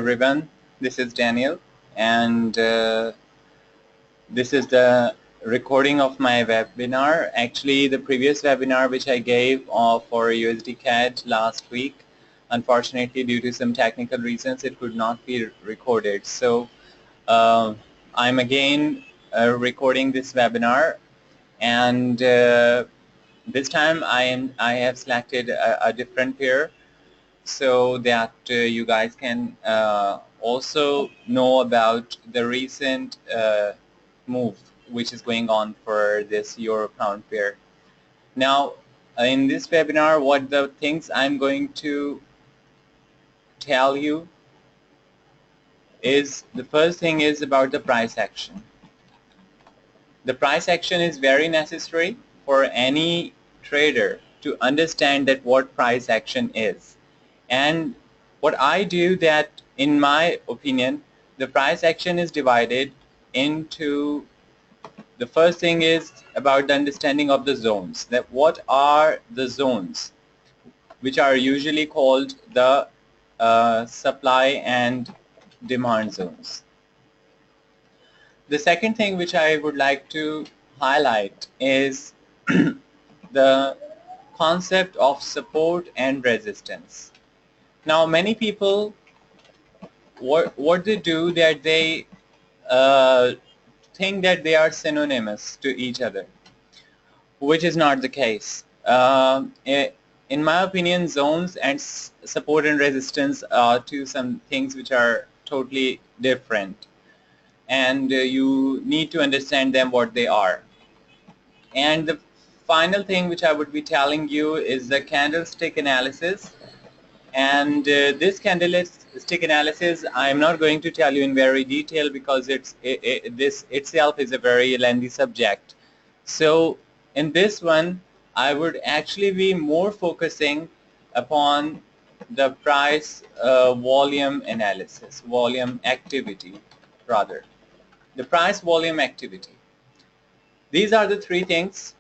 everyone. This is Daniel, and this is the recording of my webinar. Actually, the previous webinar which I gave for USD CAD last week, unfortunately, due to some technical reasons, it could not be recorded. So I'm again recording this webinar, and this time I have selected a different pair, so that you guys can also know about the recent move which is going on for this euro pound pair. Now, in this webinar, what the things I'm going to tell you is, the first thing is about the price action. The price action is very necessary for any trader to understand that what price action is. And what I do, that in my opinion, the price action is divided into, the first thing is about the understanding of the zones, that what are the zones which are usually called the supply and demand zones. The second thing which I would like to highlight is the concept of support and resistance. Now, many people, what they do, that they think that they are synonymous to each other, which is not the case. In my opinion, zones and support and resistance are two some things which are totally different, and you need to understand them what they are. And the final thing which I would be telling you is the candlestick analysis. And this candlestick analysis, I'm not going to tell you in very detail, because this itself is a very lengthy subject. So in this one, I would actually be more focusing upon the price volume analysis, volume activity rather, the price volume activity. These are the three things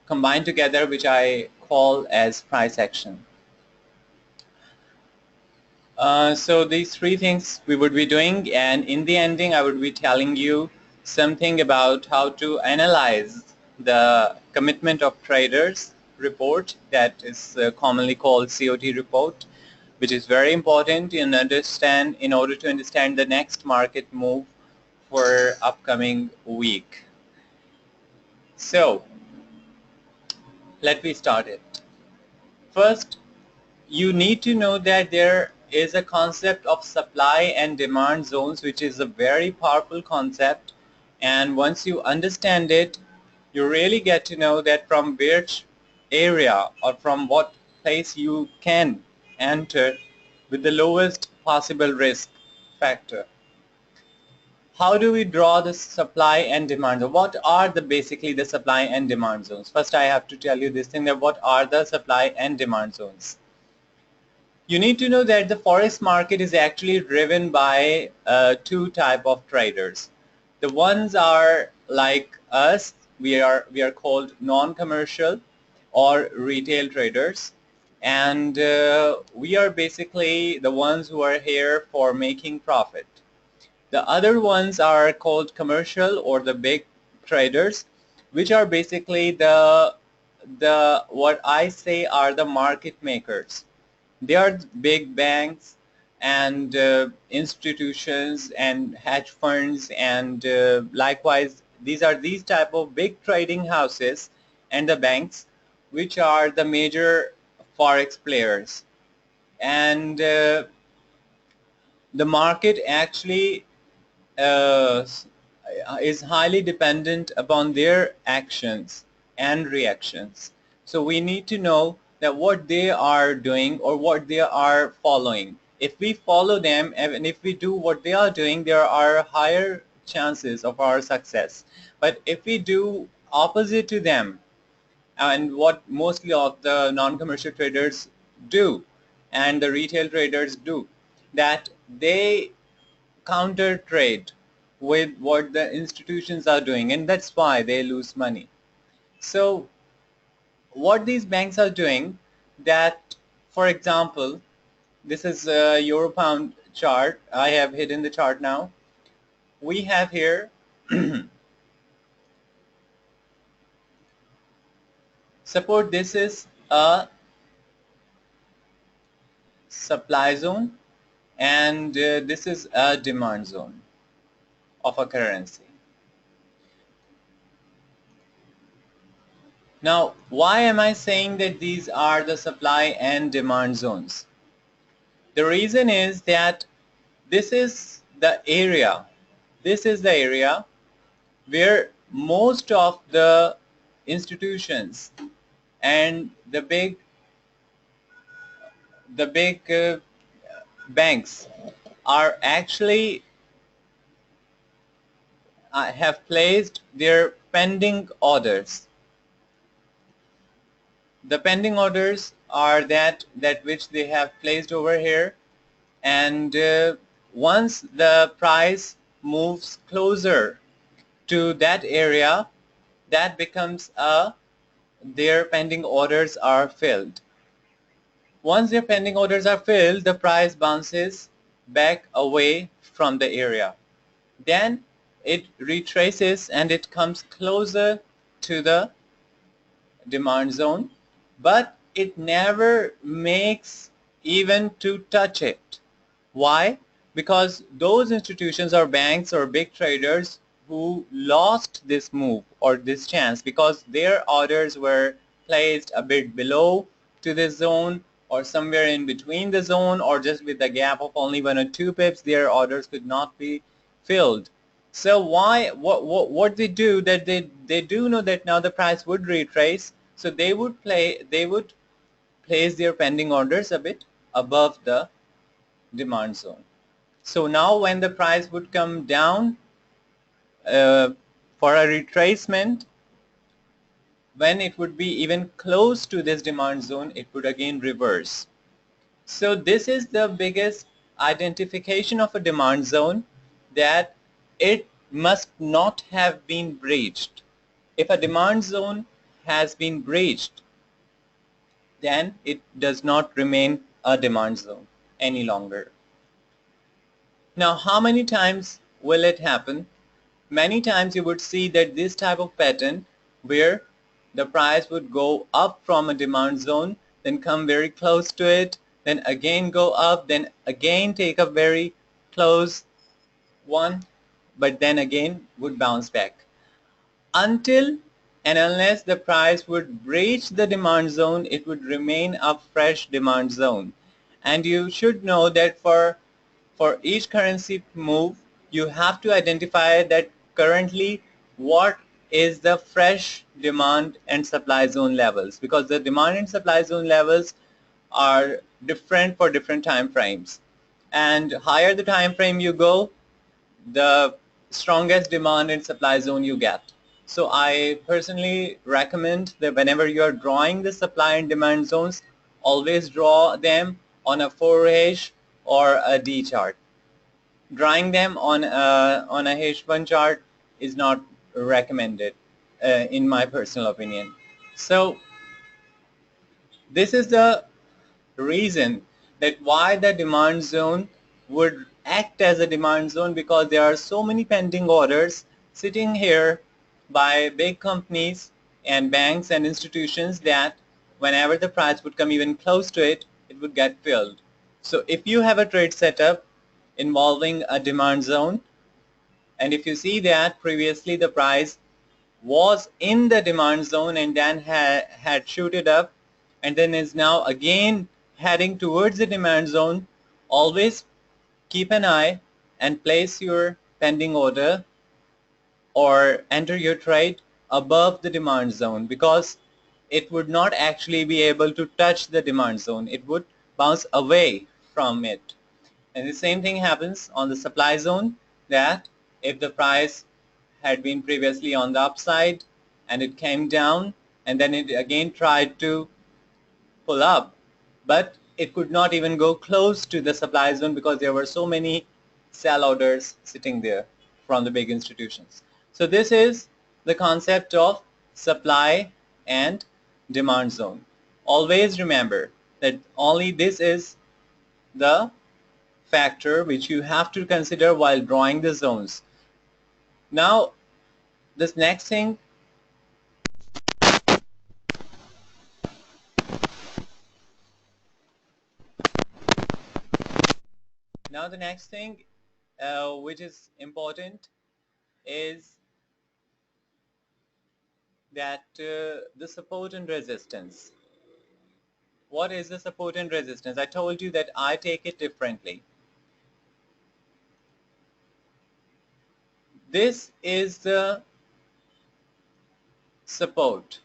combined together which I call as price action. So these three things we would be doing, and in the ending I would be telling you something about how to analyze the commitment of traders report, that is commonly called COT report, which is very important in order to understand the next market move for upcoming week. So let me start it. First, you need to know that there is a concept of supply and demand zones, which is a very powerful concept, and once you understand it, you really get to know that from which area or from what place you can enter with the lowest possible risk factor. How do we draw the supply and demand zone? What are basically the supply and demand zones? First, I have to tell you this thing, that what are the supply and demand zones. You need to know that the Forex market is actually driven by two type of traders. The ones are like us. We are called non-commercial or retail traders, and we are basically the ones who are here for making profit. The other ones are called commercial, or the big traders, which are basically the what I say are the market makers. They are big banks and institutions and hedge funds, and likewise these type of big trading houses and the banks, which are the major Forex players. And the market actually is highly dependent upon their actions and reactions. So we need to know that what they are doing or what they are following. If we follow them and if we do what they are doing, there are higher chances of our success. But if we do opposite to them, and what mostly of the non-commercial traders do and the retail traders do, that they counter trade with what the institutions are doing, and that's why they lose money. So what these banks are doing, that for example, this is euro pound chart. I have hidden the chart now. We have here suppose this is a supply zone and this is a demand zone of a currency. Now, why am I saying that these are the supply and demand zones? The reason is that this is the area. This is the area where most of the institutions and the big banks are actually have placed their pending orders. The pending orders are that which they have placed over here, and once the price moves closer to that area, that becomes their pending orders are filled. Once their pending orders are filled, the price bounces back away from the area. Then it retraces and it comes closer to the demand zone, but it never makes even to touch it. Why? Because those institutions or banks or big traders who lost this move or this chance because their orders were placed a bit below to this zone or somewhere in between the zone, or just with a gap of only 1 or 2 pips, their orders could not be filled. So what they do, that they do know that now the price would retrace, so they would place their pending orders a bit above the demand zone. So now when the price would come down for a retracement, when it would be even close to this demand zone, it would again reverse. So this is the biggest identification of a demand zone, that it must not have been breached. If a demand zone has been breached, then it does not remain a demand zone any longer. Now, how many times will it happen? Many times you would see that this type of pattern where the price would go up from a demand zone, then come very close to it, then again go up, then again take a very close one, but then again would bounce back. Until and unless the price would breach the demand zone, it would remain a fresh demand zone. And you should know that for each currency move, you have to identify that currently what is the fresh demand and supply zone levels, because the demand and supply zone levels are different for different time frames, and higher the time frame you go, the strongest demand and supply zone you get. So I personally recommend that whenever you are drawing the supply and demand zones, always draw them on a 4H or a D chart. Drawing them on a H1 chart is not recommended in my personal opinion. So this is the reason that why the demand zone would act as a demand zone, because there are so many pending orders sitting here by big companies and banks and institutions that whenever the price would come even close to it, it would get filled. So if you have a trade setup involving a demand zone, and if you see that previously the price was in the demand zone and then had shooted up and then is now again heading towards the demand zone, always keep an eye and place your pending order or enter your trade above the demand zone, because it would not actually be able to touch the demand zone. It would bounce away from it. And the same thing happens on the supply zone, that if the price had been previously on the upside and it came down and then it again tried to pull up, but it could not even go close to the supply zone because there were so many sell orders sitting there from the big institutions. So this is the concept of supply and demand zone. Always remember that only this is the factor which you have to consider while drawing the zones. Now, this next thing, which is important is that the support and resistance. What is the support and resistance? I told you that I take it differently. This is the support.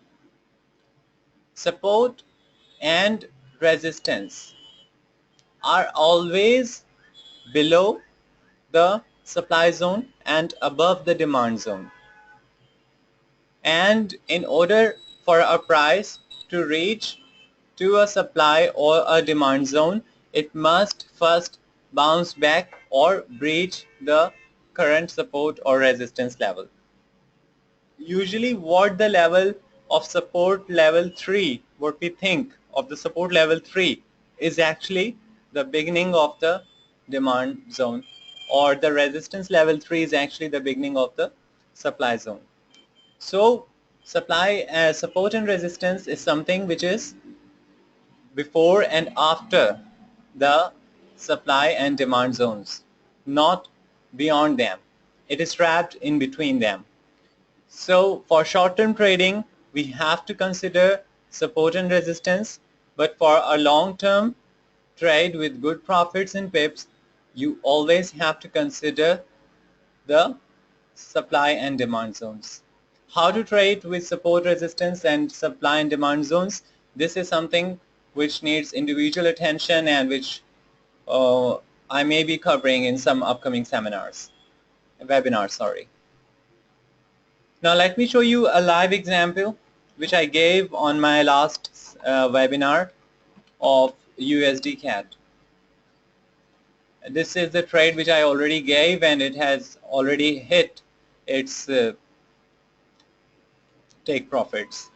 Support and resistance are always below the supply zone and above the demand zone. And in order for a price to reach to a supply or a demand zone, it must first bounce back or breach the current support or resistance level. Usually what the level of support level 3, what we think of the support level 3 is actually the beginning of the demand zone, or the resistance level 3 is actually the beginning of the supply zone. So support and resistance is something which is before and after the supply and demand zones, not beyond them. It is trapped in between them. So for short-term trading, we have to consider support and resistance, but for a long-term trade with good profits and pips, you always have to consider the supply and demand zones. How to trade with support, resistance and supply and demand zones? This is something which needs individual attention and which I may be covering in some upcoming webinars, sorry. Now let me show you a live example which I gave on my last webinar of USD CAT. This is the trade which I already gave, and it has already hit its take profits.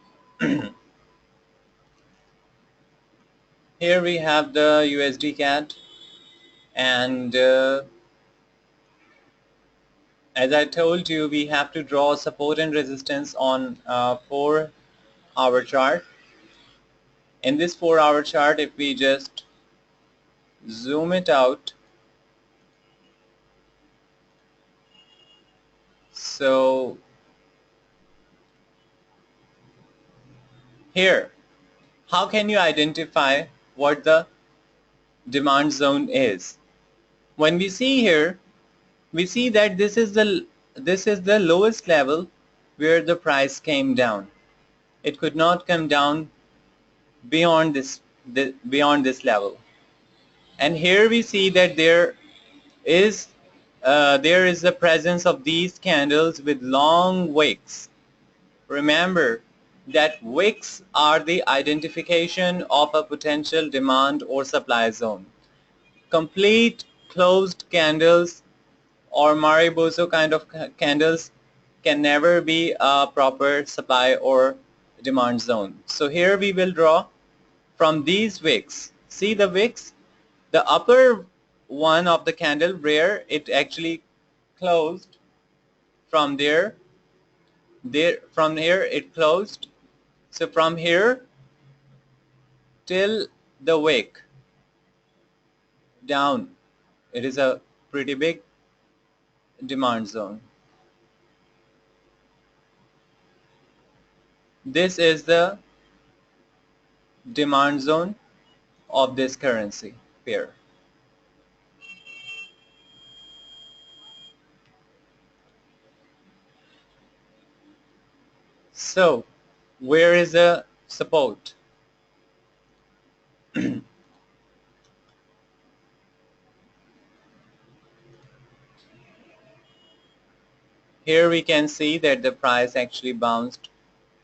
Here we have the USD CAT, and as I told you, we have to draw support and resistance on 4-hour chart. In this 4-hour chart, if we just zoom it out, so here, how can you identify what the demand zone is? When we see here, we see that this is the lowest level where the price came down. It could not come down beyond this level. And here we see that there is the presence of these candles with long wicks. Remember that wicks are the identification of a potential demand or supply zone. Complete closed candles or Mariboso kind of candles can never be a proper supply or demand zone. So here we will draw from these wicks. See the wicks? The upper one of the candle where it actually closed, from from here it closed. So from here till the wick down, it is a pretty big demand zone. This is the demand zone of this currency pair. So where is the support? Here we can see that the price actually bounced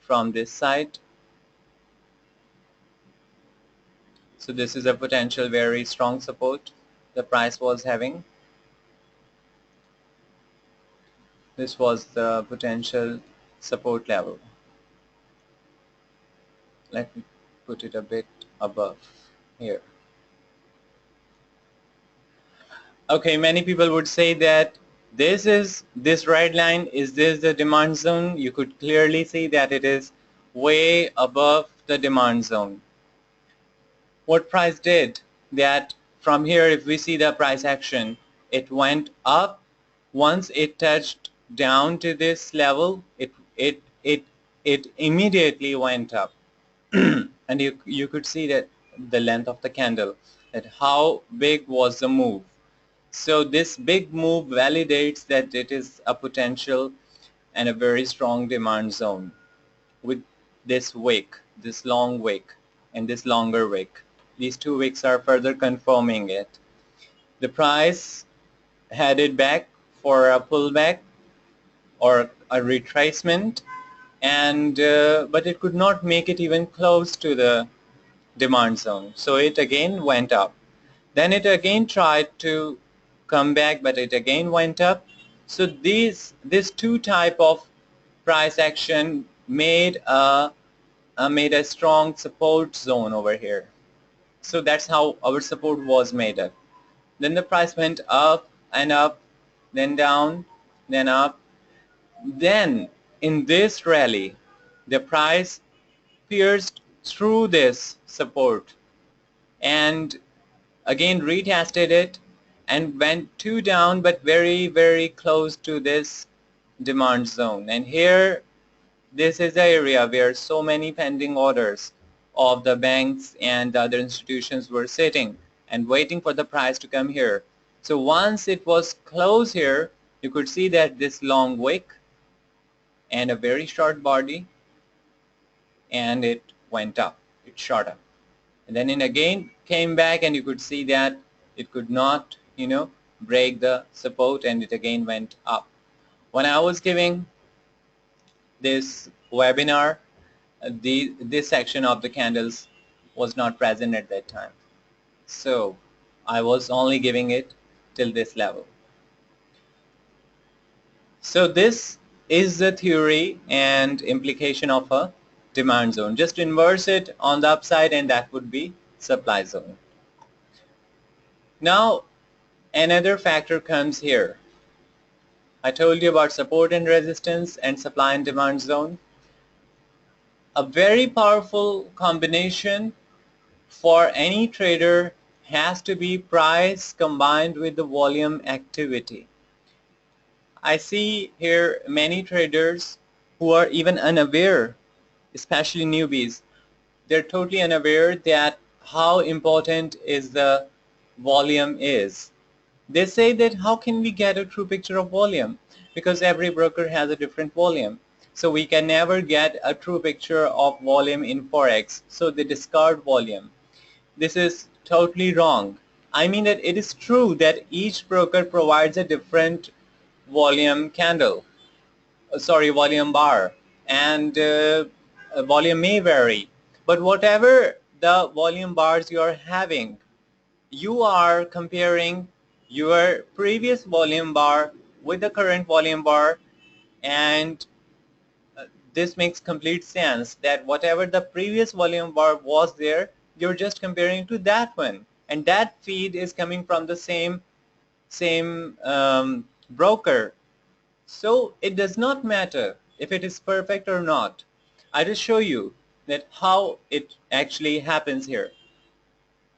from this side. So this is a potential very strong support the price was having. This was the potential support level. Let me put it a bit above here. Okay, many people would say that this red line, is this the demand zone? You could clearly see that it is way above the demand zone. What price did? That from here, if we see the price action, it went up. Once it touched down to this level, it immediately went up. And you could see that the length of the candle, that how big was the move. So this big move validates that it is a potential and a very strong demand zone with this wick, this long wick and this longer wick. These two wicks are further confirming it. The price headed back for a pullback or a retracement, and but it could not make it even close to the demand zone. So it again went up. Then it again tried to come back, but it again went up. So this two type of price action made a strong support zone over here. So that's how our support was made up. Then the price went up and up, then down, then up. Then in this rally, the price pierced through this support and again retested it and went two down, but very, very close to this demand zone. And here, this is the area where so many pending orders of the banks and the other institutions were sitting and waiting for the price to come here. So once it was close here, you could see that this long wick and a very short body, and it went up, it shot up. And then it again came back, and you could see that it could not, break the support, and it again went up. When I was giving this webinar, this section of the candles was not present at that time. So I was only giving it till this level. So this is the theory and implication of a demand zone. Just inverse it on the upside and that would be supply zone. Now another factor comes here. I told you about support and resistance and supply and demand zone. A very powerful combination for any trader has to be price combined with the volume activity. I see here many traders who are even unaware, especially newbies. They're totally unaware that how important is the volume is. They say that how can we get a true picture of volume? Because every broker has a different volume. So we can never get a true picture of volume in Forex. So they discard volume. This is totally wrong. I mean that it is true that each broker provides a different volume candle, volume bar, and volume may vary. But whatever the volume bars you are having, you are comparing your previous volume bar with the current volume bar, and this makes complete sense that whatever the previous volume bar was there, you're just comparing to that one, and that feed is coming from the same broker. So it does not matter if it is perfect or not. I just show you that how it actually happens here.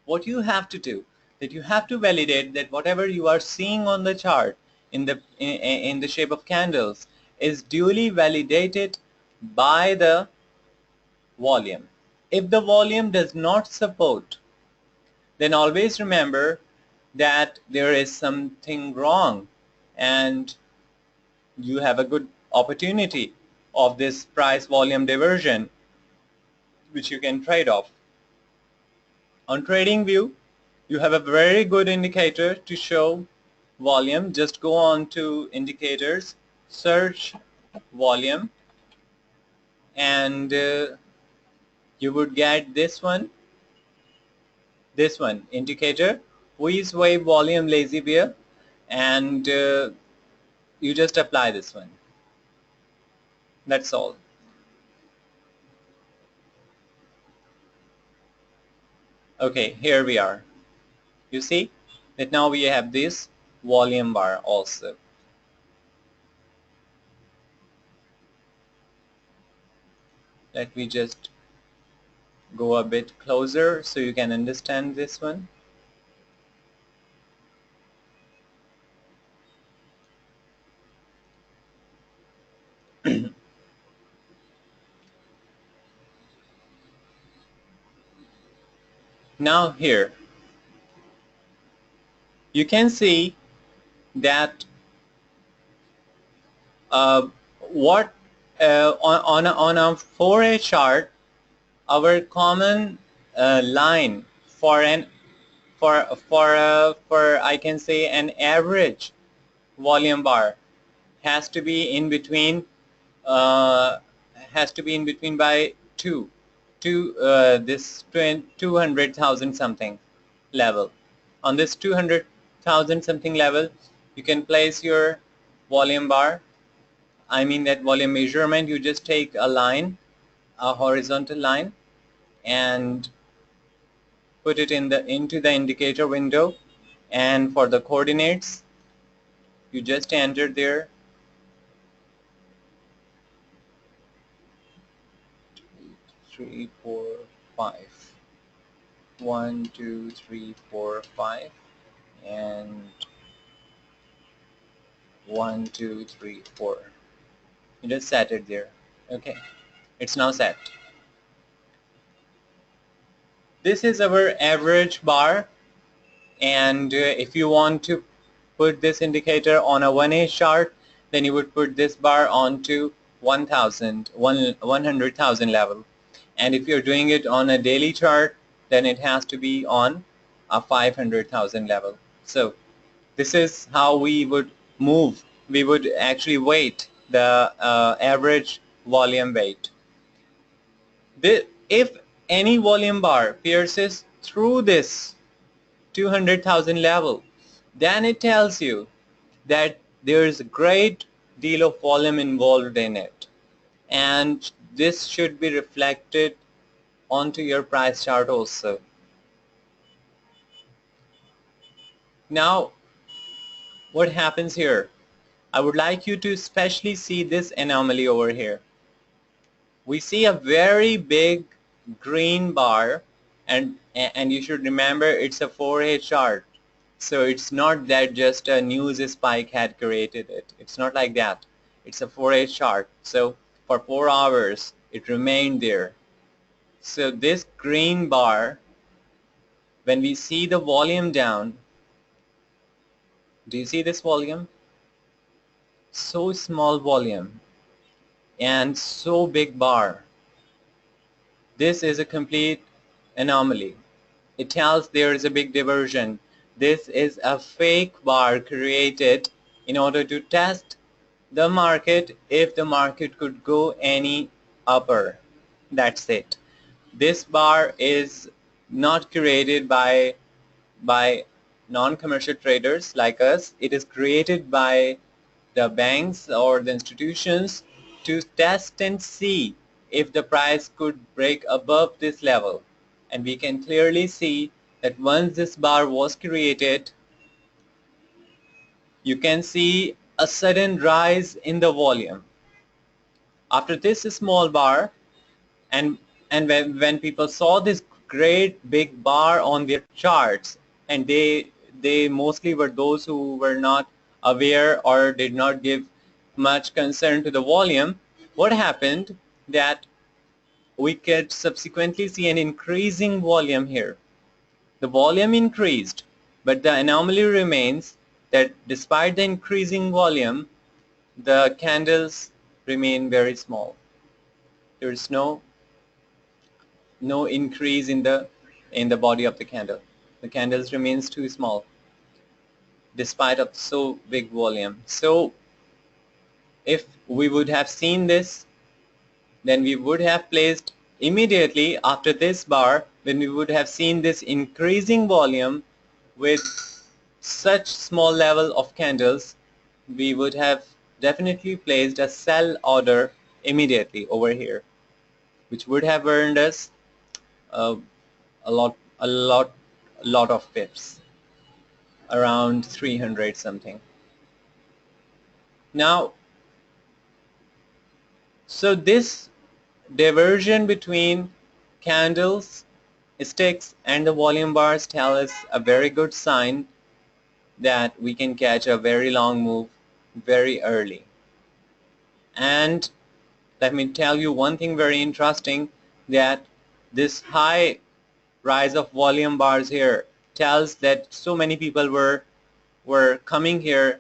What you have to do, that you have to validate that whatever you are seeing on the chart in the shape of candles is duly validated by the volume. If the volume does not support, then always remember that there is something wrong and you have a good opportunity of this price volume diversion which you can trade off. On TradingView, you have a very good indicator to show volume. Just go on to indicators, search volume, and you would get this one indicator, Wheeze Wave Volume Lazy Bear, and you just apply this one. That's all. Okay, here we are. You see that now we have this volume bar also. Let me just go a bit closer so you can understand this one. Now here you can see that uh, what on a 4A chart, our common line for an for I can say an average volume bar has to be in between uh, by this 200,000 something level. On this 200,000 something level, you can place your volume bar. I mean that volume measurement. You just take a line, a horizontal line, and put it into the indicator window. And for the coordinates, you just enter there 3, 4, 5. 1, 2, 3, 4, 5, and 1, 2, 3, 4. You just set it there. Okay, it's now set. This is our average bar, and if you want to put this indicator on a 1A chart, then you would put this bar onto 100,000 level. And if you're doing it on a daily chart, then it has to be on a 500,000 level. So this is how we would move. We would actually weight the average volume weight. If any volume bar pierces through this 200,000 level, then it tells you that there is a great deal of volume involved in it, and this should be reflected onto your price chart also. Now what happens here? I would like you to especially see this anomaly over here. We see a very big green bar, and you should remember it's a 4A chart. So it's not that just a news spike had created it. It's not like that. It's a 4A chart. So for 4 hours it remained there. So this green bar, when we see the volume down, do you see this volume? So small volume and so big bar. This is a complete anomaly. It tells there is a big diversion. This is a fake bar created in order to test the market if the market could go any upper. That's it. This bar is not created by non-commercial traders like us. It is created by the banks or the institutions to test and see if the price could break above this level. And we can clearly see that once this bar was created, you can see a sudden rise in the volume. After this small bar, and when people saw this great big bar on their charts, and they mostly were those who were not aware or did not give much concern to the volume, what happened that we could subsequently see an increasing volume here. The volume increased, but the anomaly remains that despite the increasing volume, the candles remain very small. There is no increase in the body of the candle. The candles remains too small despite of so big volume. So if we would have seen this, then we would have placed immediately after this bar, when we would have seen this increasing volume with such small level of candles, we would have definitely placed a sell order immediately over here, which would have earned us uh, a lot of pips. around 300 something. Now, so this diversion between candles, sticks and the volume bars tell us a very good sign that we can catch a very long move very early. And let me tell you one thing very interesting, that this high rise of volume bars here tells that so many people were coming here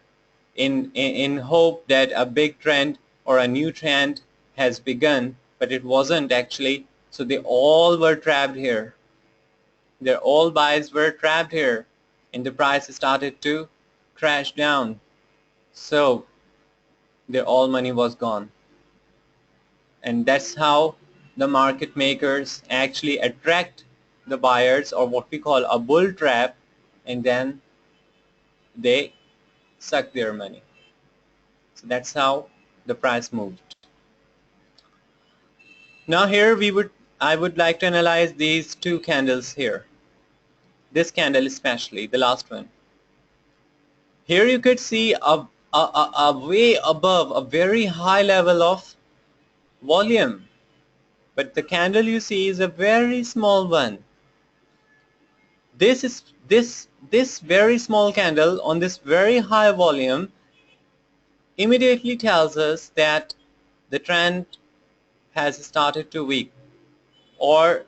in hope that a big trend or a new trend has begun, but it wasn't actually. So they all were trapped here. Their all buys were trapped here, and the price started to crash down. So their all money was gone. And that's how the market makers actually attract the buyers, or what we call a bull trap, and then they suck their money. So that's how the price moved. Now here I would like to analyze these two candles here. This candle especially, the last one. Here you could see a way above, a very high level of volume. But the candle you see is a very small one. This very small candle on this very high volume immediately tells us that the trend has started to weaken, or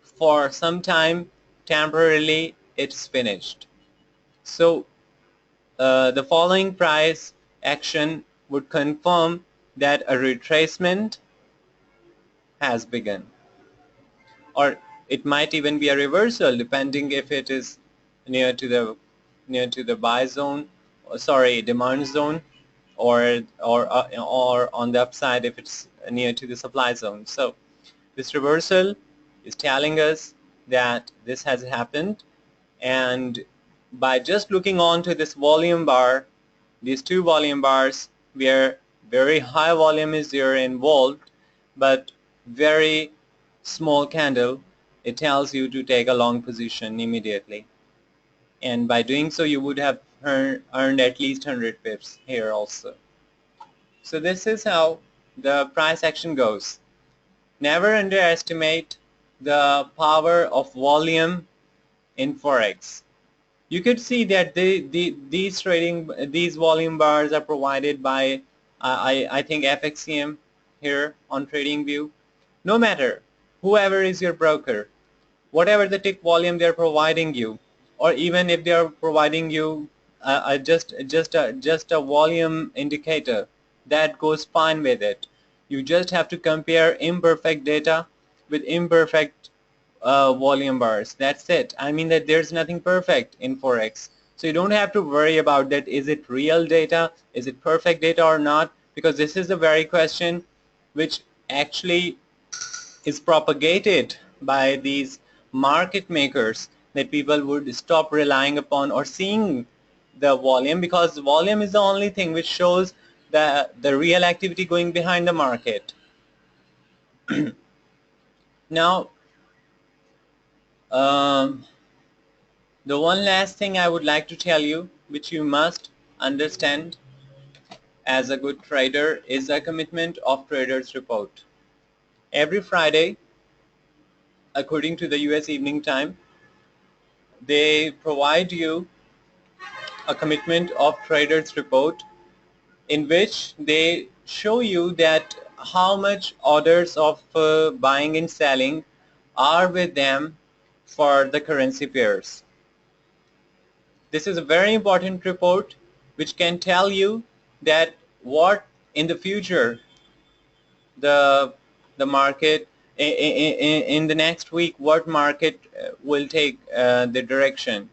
for some time temporarily it's finished. So the following price action would confirm that a retracement has begun, or it might even be a reversal depending if it is near to the buy zone, or sorry, demand zone, or on the upside if it's near to the supply zone. So this reversal is telling us that this has happened, and by just looking on to this volume bar, these two volume bars where very high volume is there involved but very small candle, it tells you to take a long position immediately, and by doing so you would have earned at least 100 pips here also. So this is how the price action goes. Never underestimate the power of volume in Forex. You could see that these volume bars are provided by I think FXCM here on TradingView. No matter whoever is your broker, whatever the tick volume they're providing you, or even if they are providing you just a volume indicator, that goes fine with it. You just have to compare imperfect data with imperfect volume bars. That's it. I mean that there's nothing perfect in Forex. So you don't have to worry about that, is it real data, is it perfect data or not, because this is the very question which actually is propagated by these market makers, that people would stop relying upon or seeing the volume, because volume is the only thing which shows the real activity going behind the market. Now the one last thing I would like to tell you, which you must understand as a good trader, is a commitment of traders report. Every Friday, according to the US evening time, they provide you a commitment of traders report, in which they show you that how much orders of buying and selling are with them for the currency pairs. This is a very important report which can tell you that what in the future the market in the next week, what market will take the direction.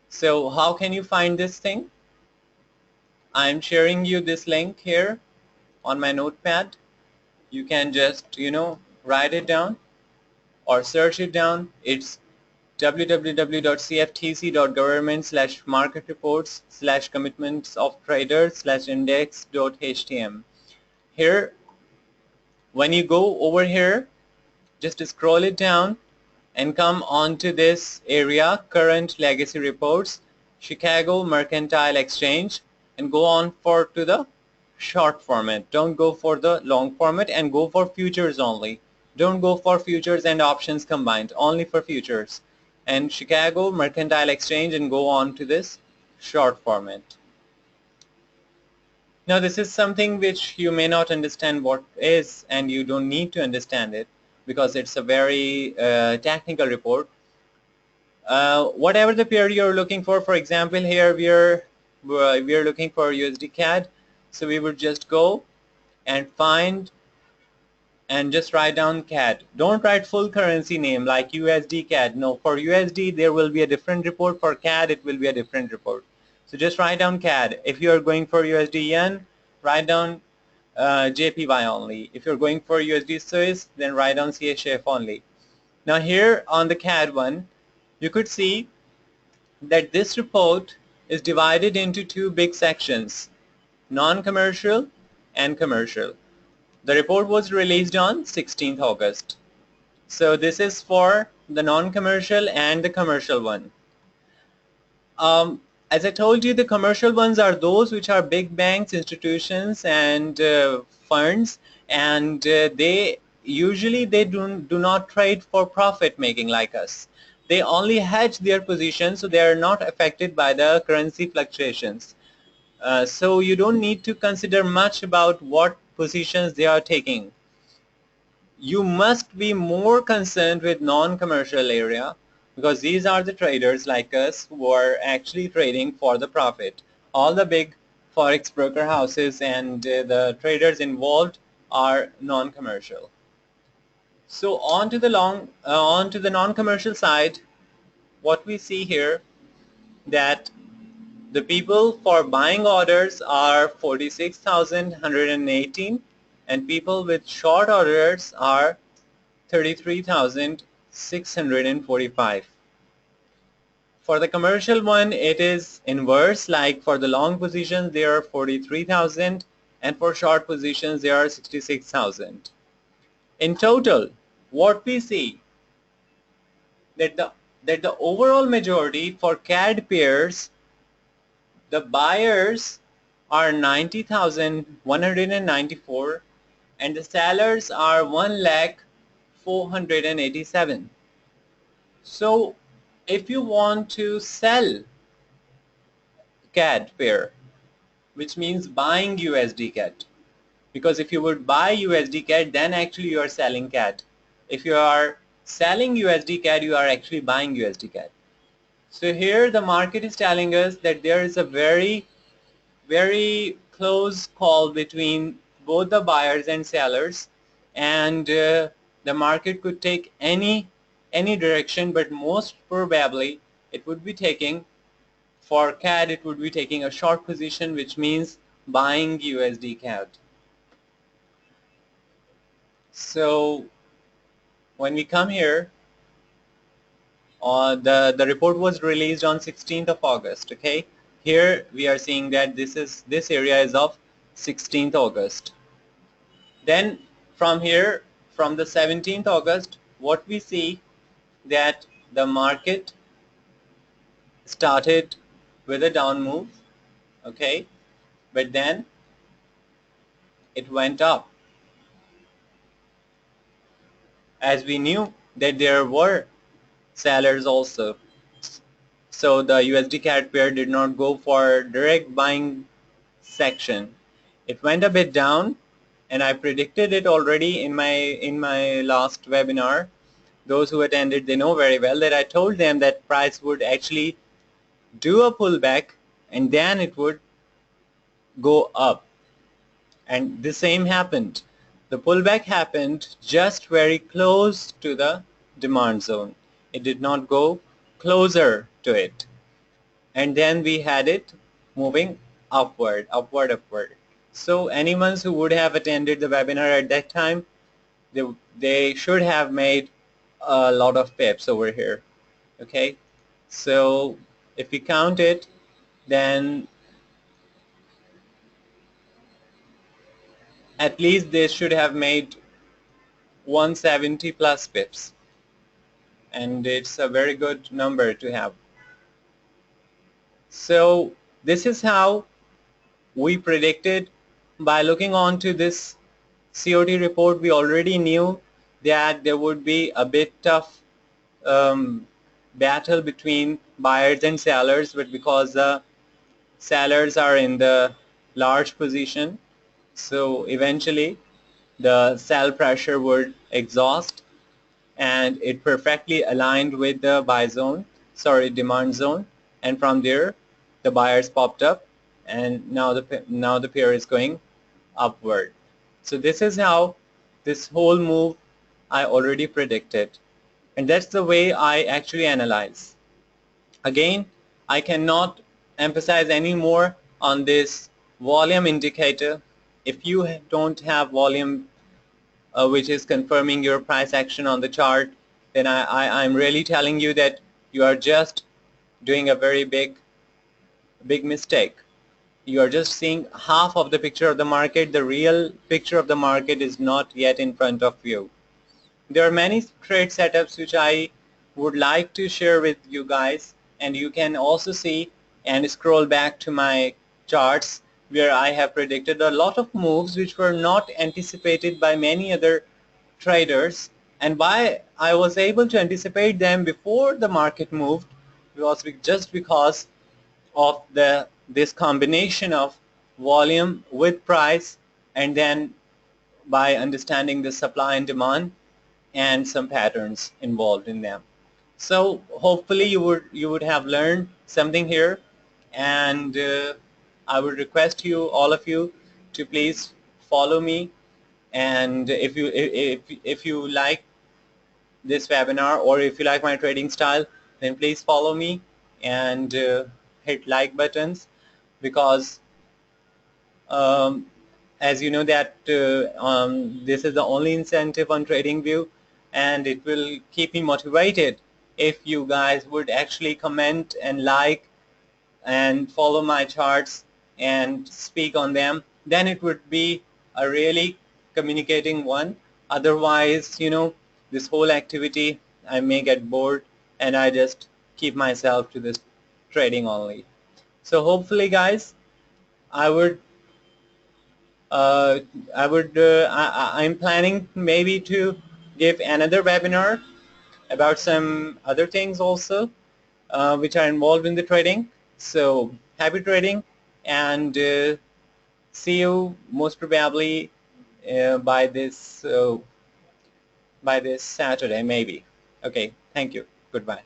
So how can you find this thing? I'm sharing you this link here on my notepad. You can just write it down or search it down. It's www.cftc.government/market-reports/commitments of traders/index.htm. Here, when you go over here, just scroll it down and come on to this area, current legacy reports, Chicago Mercantile Exchange, and go on to the short format. Don't go for the long format and go for futures only. Don't go for futures and options combined, only for futures. And Chicago Mercantile Exchange, and go on to this short format. Now this is something which you may not understand what is, and you don't need to understand it because it's a very technical report. Whatever the pair you're looking for example here we are looking for USD CAD, so we would just go and find and just write down CAD. Don't write full currency name like USD CAD. No, for USD there will be a different report, for CAD it will be a different report. So just write down CAD. If you are going for USD yen, write down JPY only. If you're going for USD Swiss, then write down CHF only. Now here on the CAD one, you could see that this report is divided into two big sections, non-commercial and commercial. The report was released on 16th August. So this is for the non-commercial and the commercial one. As I told you, the commercial ones are those which are big banks, institutions, and funds, and they usually do not trade for profit making like us. They only hedge their positions, so they are not affected by the currency fluctuations. So you don't need to consider much about what positions they are taking. You must be more concerned with non-commercial area, because these are the traders like us who are actually trading for the profit. All the big forex broker houses and the traders involved are non-commercial. So on to the non-commercial side, what we see here that the people for buying orders are 46,118, and people with short orders are 33,645. For the commercial one, it is inverse, like for the long positions there are 43,000, and for short positions there are 66,000. In total, what we see that the overall majority for CAD pairs, the buyers are 90,194 and the sellers are 1,487. So if you want to sell CAD pair, which means buying USD CAD, because if you would buy USD CAD, then actually you are selling CAD. If you are selling USD CAD, you are actually buying USD CAD. So here the market is telling us that there is a very close call between both the buyers and sellers, and the market could take any direction, but most probably it would be taking, for CAD it would be taking a short position, which means buying USD CAD. So when we come here, the report was released on 16th of August. Okay, here we are seeing that this area is of 16th August. Then from here, from the 17th August, what we see that the market started with a down move, okay, but then it went up, as we knew that there were sellers also. So the USD CAD pair did not go for direct buying section. It went a bit down, and I predicted it already in my last webinar. Those who attended, they know very well that I told them that price would actually do a pullback and then it would go up, and the same happened. The pullback happened just very close to the demand zone. It did not go closer to it, and then we had it moving upward. So anyone who would have attended the webinar at that time, they should have made a lot of pips over here. Okay, so if we count it, then at least they should have made 170 plus pips, and it's a very good number to have. So this is how we predicted. By looking on to this COT report, we already knew that there would be a bit of battle between buyers and sellers, but because the sellers are in the large position, so eventually the sell pressure would exhaust, and it perfectly aligned with the demand zone, and from there the buyers popped up, and now the pair is going upward. So this is how this whole move I already predicted, and that's the way I actually analyze. Again, I cannot emphasize any more on this volume indicator. If you don't have volume which is confirming your price action on the chart, then I'm really telling you that you are just doing a very big mistake. You are just seeing half of the picture of the market. The real picture of the market is not yet in front of you. There are many trade setups which I would like to share with you guys, and you can also see and scroll back to my charts where I have predicted a lot of moves which were not anticipated by many other traders, and why I was able to anticipate them before the market moved was just because of this combination of volume with price, and then by understanding the supply and demand and some patterns involved in them. So hopefully you would have learned something here, and I would request you, all of you, to please follow me. And if you like this webinar, or if you like my trading style, then please follow me and hit like buttons, because um, as you know that this is the only incentive on TradingView, and it will keep me motivated if you guys would actually comment and like and follow my charts and speak on them. Then it would be a really communicating one. Otherwise, this whole activity, I may get bored and I just keep myself to this trading only. So hopefully guys, I would uh, I'm planning maybe to give another webinar about some other things also, which are involved in the trading. So happy trading, and see you most probably by this Saturday maybe. Okay, thank you. Goodbye.